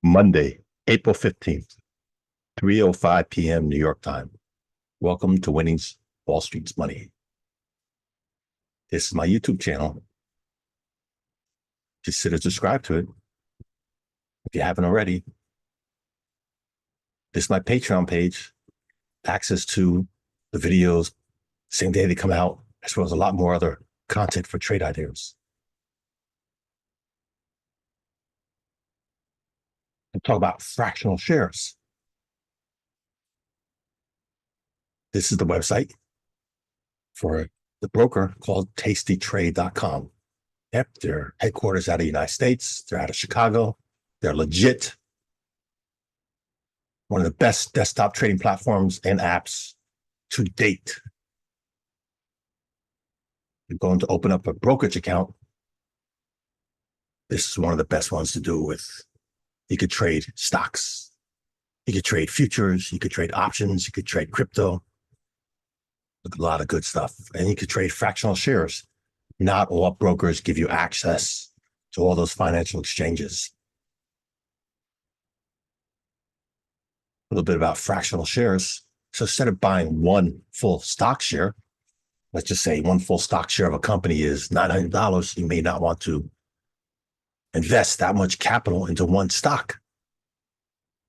Monday, April 15th, 3:05 p.m. New York time. Welcome to Winning's Wall Street's Money. This is my YouTube channel. Consider subscribe to it if you haven't already. This is my Patreon page. Access to the videos same day they come out, as well as a lot more other content for trade ideas. And talk about fractional shares. This is the website for the broker called tastytrade.com. Yep, their headquarters out of the United States. They're out of Chicago. They're legit. One of the best desktop trading platforms and apps to date. You're going to open up a brokerage account. This is one of the best ones to do with. You could trade stocks. You could trade futures. You could trade options. You could trade crypto. A lot of good stuff. And you could trade fractional shares. Not all brokers give you access to all those financial exchanges. A little bit about fractional shares. So instead of buying one full stock share, let's just say one full stock share of a company is $900, you may not want to invest that much capital into one stock.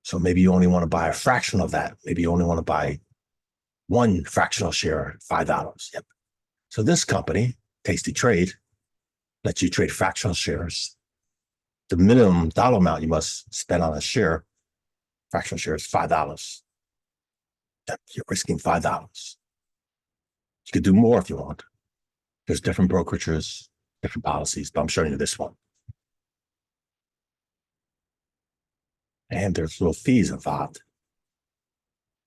So maybe you only want to buy a fraction of that. Maybe you only want to buy one fractional share, $5. Yep. So this company, Tasty Trade, lets you trade fractional shares. The minimum dollar amount you must spend on a share, fractional share, is $5. Yep. You're risking $5. You could do more if you want. There's different brokerages, different policies, but I'm showing you this one. And there's little fees involved.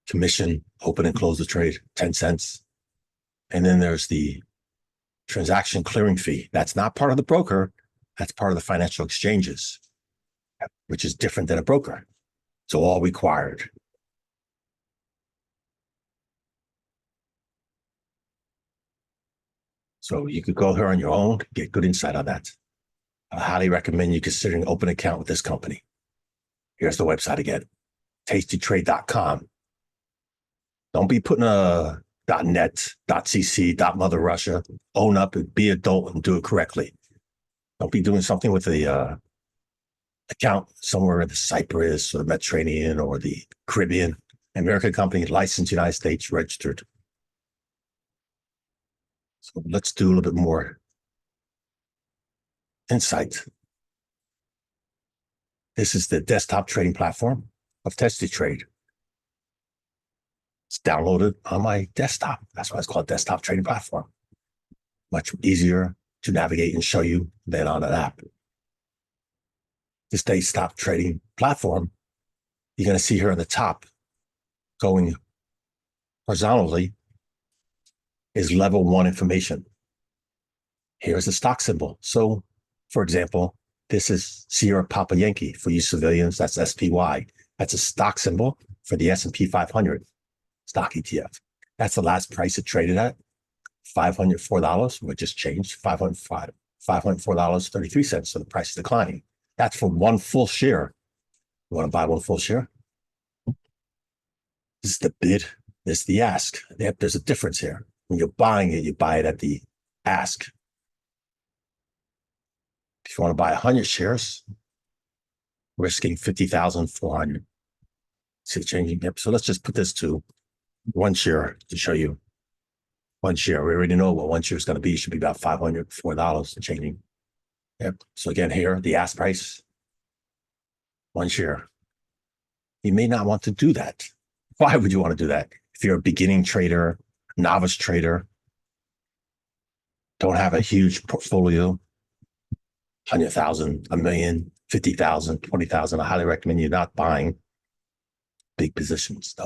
Commission, open and close the trade, 10 cents. And then there's the transaction clearing fee. That's not part of the broker. That's part of the financial exchanges, which is different than a broker. It's all required. So you could go here on your own, get good insight on that. I highly recommend you considering an open account with this company. Here's the website again, tastytrade.com. Don't be putting a .net, .cc, .mother Russia. Own up and be adult and do it correctly. Don't be doing something with the account somewhere in the Cyprus or the Mediterranean or the Caribbean. American company, licensed United States, registered. So let's do a little bit more insight. This is the desktop trading platform of Tasty Trade. It's downloaded on my desktop. That's why it's called desktop trading platform. Much easier to navigate and show you than on an app. This desktop trading platform, you're going to see here on the top, going horizontally, is level 1 information. Here's the stock symbol. So, for example, this is Sierra Papa Yankee. For you civilians, that's SPY. That's a stock symbol for the S&P 500 stock ETF. That's the last price it traded at, $504, which just changed, $504.33, so the price is declining. That's for one full share. You want to buy one full share? This is the bid, this is the ask. There's a difference here. When you're buying it, you buy it at the ask. If you want to buy 100 shares, risking 50,400. See it changing? Yep. So let's just put this to one share to show you. One share. We already know what one share is going to be. It should be about $504 changing. Yep. So again, here, the ask price, one share. You may not want to do that. Why would you want to do that? If you're a beginning trader, novice trader, don't have a huge portfolio, 100,000, a million, 50,000, 20,000, I highly recommend you not buying big positions.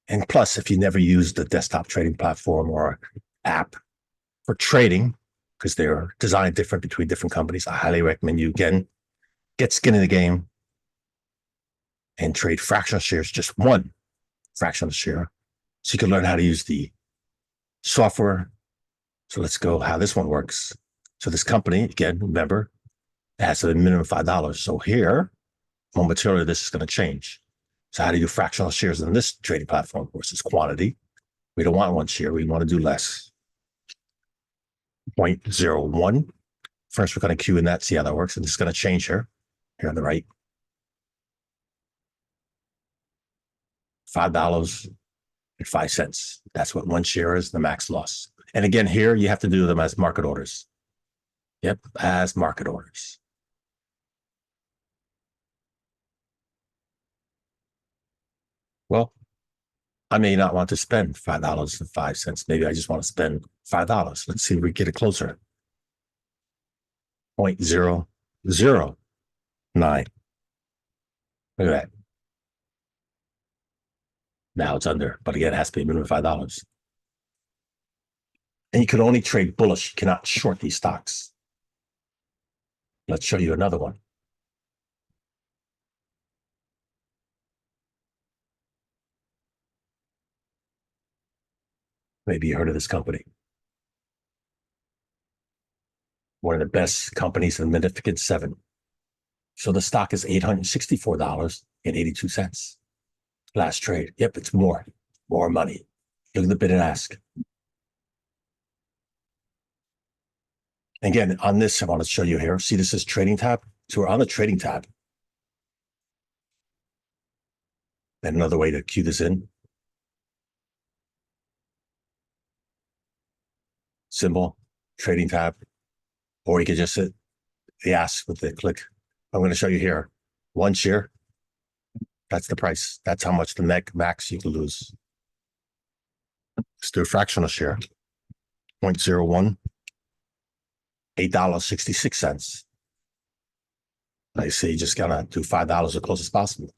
And plus, if you never use the desktop trading platform or app for trading, because they're designed different between different companies, I highly recommend you, again, get skin in the game and trade fractional shares, just one fractional share. So you can learn how to use the software. So let's go how this one works. So this company, again, remember, it has a minimum $5. So here, momentarily this is going to change. So how do you do fractional shares in this trading platform versus quantity? We don't want one share. We want to do less. 0.01. First, we're going to queue in that, see how that works. And it's going to change here on the right. $5.05. That's what one share is, the max loss. And again, here you have to do them as market orders. Yep, as market orders. Well, I may not want to spend $5.05. Maybe I just want to spend $5. Let's see if we get it closer. 0.009. Look at that. Now it's under, but again, it has to be a minimum of $5. And you can only trade bullish. You cannot short these stocks. Let's show you another one. Maybe you heard of this company. One of the best companies in the Magnificent Seven. So the stock is $864.82. Last trade. Yep, it's more money. Look at the bid and ask. Again, on this, I want to show you here. See, this is trading tab. So we're on the trading tab. And another way to cue this in. Symbol, trading tab. Or you can just hit the ask with the click. I'm going to show you here. One share. That's the price. That's how much the max you can lose. Let's do a fractional share. 0.01. $8.66. I say you just gotta do $5 as close as possible.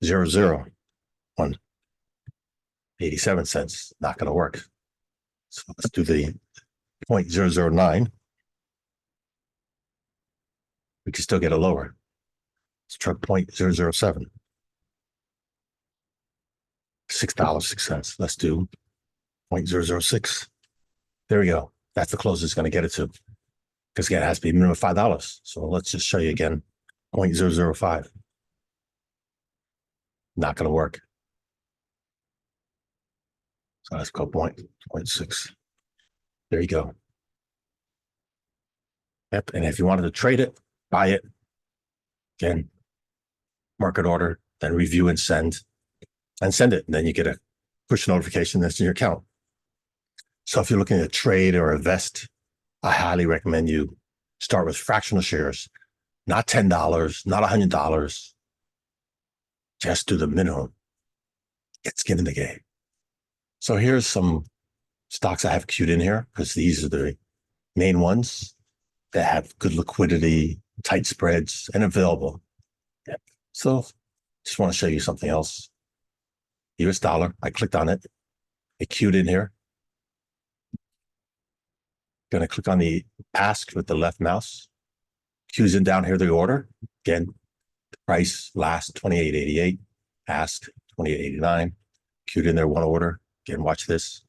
0.001. 87 cents. Not gonna work. So let's do the 0.009. We can still get it lower. Let's try 0.007. $6.06. Let's do 0.006. There we go. That's the closest it's going to get it to. Because again, it has to be minimum $5. So let's just show you again. 0.005. Not going to work. So let's go 0.6. There you go. Yep. And if you wanted to trade it, buy it. Again, market order, then review and send it. And then you get a push notification that's in your account. So if you're looking at trade or invest, I highly recommend you start with fractional shares, not $10, not $100. Just do the minimum. Get skin in the game. So here's some stocks I have queued in here because these are the main ones that have good liquidity, tight spreads, and available. Yep. So just want to show you something else. US dollar. I clicked on it. It queued in here. Going to click on the ask with the left mouse. Queues in down here the order. Again, the price last 28.88. Ask 28.89. Queued in there one order. Again, watch this.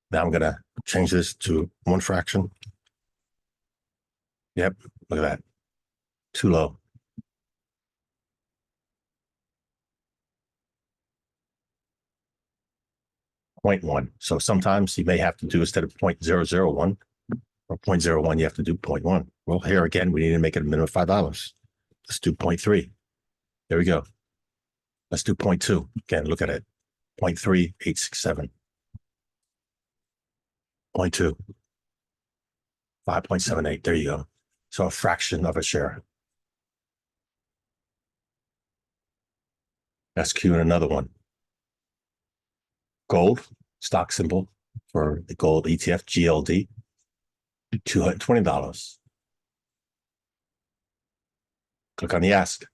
Now I'm going to change this to one fraction. Yep, look at that. Too low. .1. So sometimes you may have to do, instead of 0.001 or 0.01, you have to do 0.1. Well, here again, we need to make it a minimum of $5. Let's do 0.3. There we go. Let's do 0.2. Again, look at it. 0.3867. 0.2. 5.78. There you go. So a fraction of a share. Let's queue in another one. Gold, stock symbol for the gold ETF, GLD, $220. Click on the ask.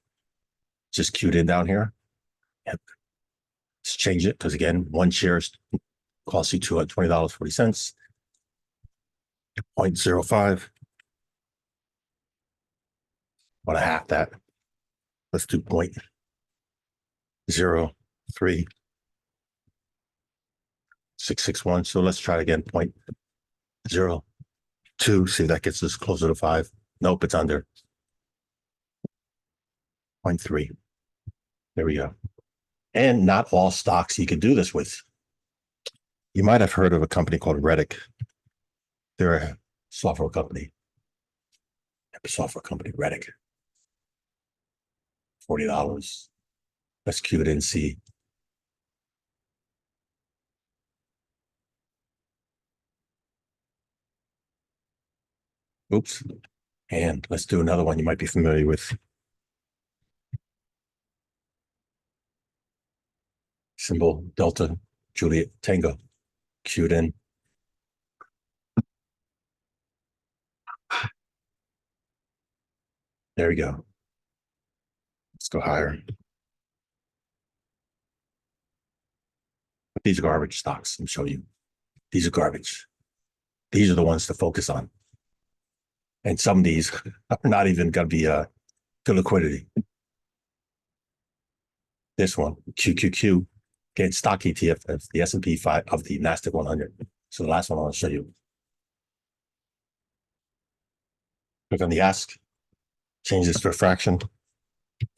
Just queued in down here. Yep. Let's change it because again, one share costs you $220.40. 0.05. Want to half that. Let's do 0.03. 661. So let's try it again. 0.02. See if that gets us closer to 5. Nope, it's under. 0.3. There we go. And not all stocks you can do this with. You might have heard of a company called Reddick. They're a software company. Reddick. $40. Let's queue it and see. Oops. And let's do another one you might be familiar with. Symbol Delta Juliet Tango. Queued in. There we go. Let's go higher. These are garbage stocks. Let me show you. These are garbage. These are the ones to focus on. And some of these are not even going to be good liquidity. This one, QQQ, get stock ETF of the S&P 5 of the NASDAQ 100. So the last one I want to show you. Click on the ask. Change this to a fraction.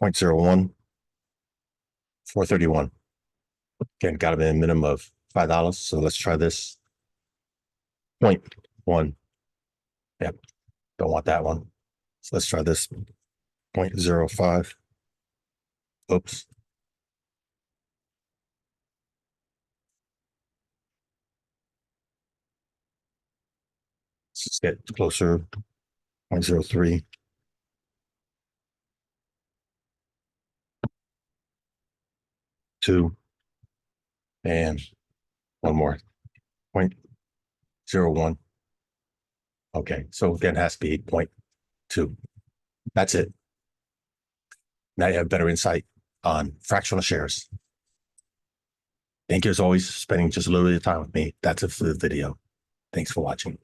0.01. 431. Again, got to be a minimum of $5. So let's try this. 0.1. Yep. Don't want that one. So let's try this. 0.05. Oops. Let's get closer. 0.03. Two. And one more. 0.01. Okay, so again, it has to be 0.2. That's it. Now you have better insight on fractional shares. Thank you as always for spending just a little bit of time with me. That's it for the video. Thanks for watching.